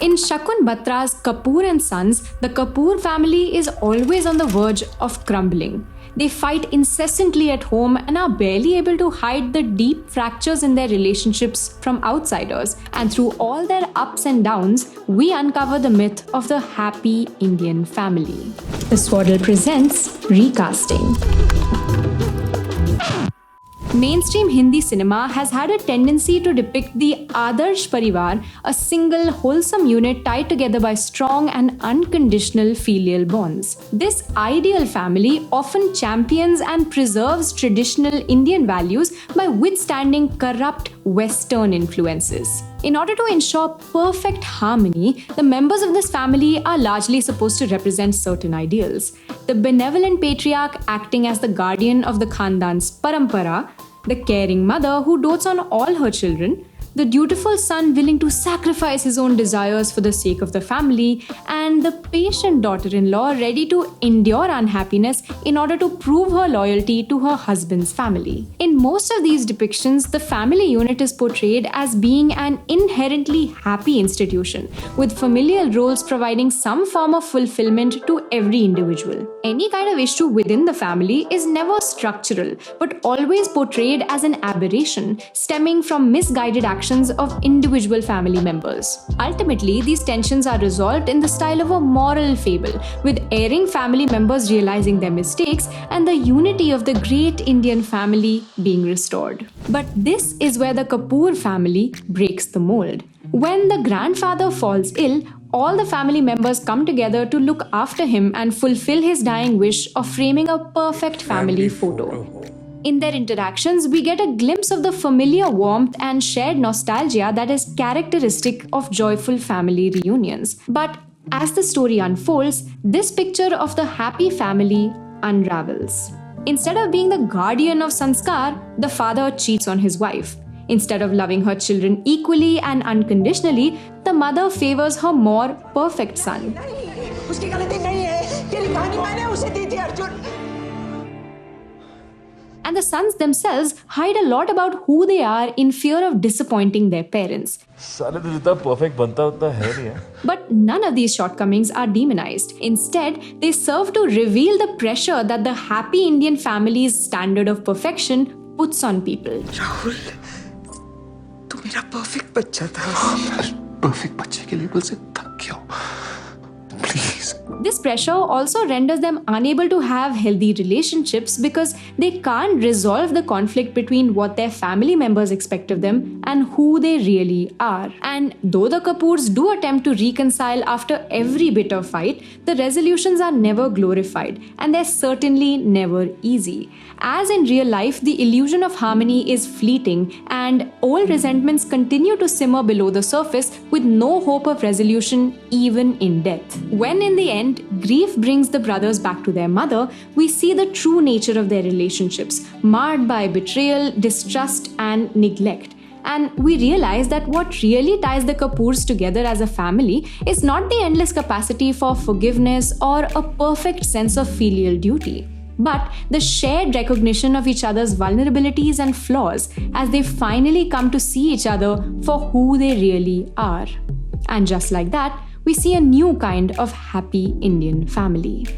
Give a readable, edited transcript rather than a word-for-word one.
In Shakun Batra's Kapoor and Sons, the Kapoor family is always on the verge of crumbling. They fight incessantly at home and are barely able to hide the deep fractures in their relationships from outsiders. And through all their ups and downs, we uncover the myth of the happy Indian family. The Swaddle presents Recasting. Mainstream Hindi cinema has had a tendency to depict the Adarsh Parivar, a single wholesome unit tied together by strong and unconditional filial bonds. This ideal family often champions and preserves traditional Indian values by withstanding corrupt Western influences. In order to ensure perfect harmony, the members of this family are largely supposed to represent certain ideals. The benevolent patriarch acting as the guardian of the Khandan's parampara, the caring mother who dotes on all her children, the dutiful son willing to sacrifice his own desires for the sake of the family, and the patient daughter-in-law ready to endure unhappiness in order to prove her loyalty to her husband's family. In most of these depictions, the family unit is portrayed as being an inherently happy institution, with familial roles providing some form of fulfillment to every individual. Any kind of issue within the family is never structural, but always portrayed as an aberration stemming from misguided actions of individual family members. Ultimately, these tensions are resolved in the style of a moral fable, with erring family members realizing their mistakes and the unity of the great Indian family being restored. But this is where the Kapoor family breaks the mold. When the grandfather falls ill, all the family members come together to look after him and fulfill his dying wish of framing a perfect family photo. In their interactions, we get a glimpse of the familiar warmth and shared nostalgia that is characteristic of joyful family reunions. But as the story unfolds, this picture of the happy family unravels. Instead of being the guardian of sanskar, the father cheats on his wife. Instead of loving her children equally and unconditionally, the mother favors her more perfect son. And the sons themselves hide a lot about who they are in fear of disappointing their parents. But none of these shortcomings are demonized. Instead, they serve to reveal the pressure that the happy Indian family's standard of perfection puts on people. Rahul, tu mera perfect bachcha tha. Perfect bachche ke label se thak gaya hu. Please. This pressure also renders them unable to have healthy relationships because they can't resolve the conflict between what their family members expect of them and who they really are. And though the Kapoors do attempt to reconcile after every bitter fight, the resolutions are never glorified and they're certainly never easy. As in real life, the illusion of harmony is fleeting and old resentments continue to simmer below the surface with no hope of resolution even in death. When in the end, grief brings the brothers back to their mother, we see the true nature of their relationships, marred by betrayal, distrust, and neglect. And we realize that what really ties the Kapoors together as a family is not the endless capacity for forgiveness or a perfect sense of filial duty, but the shared recognition of each other's vulnerabilities and flaws as they finally come to see each other for who they really are. And just like that, we see a new kind of happy Indian family.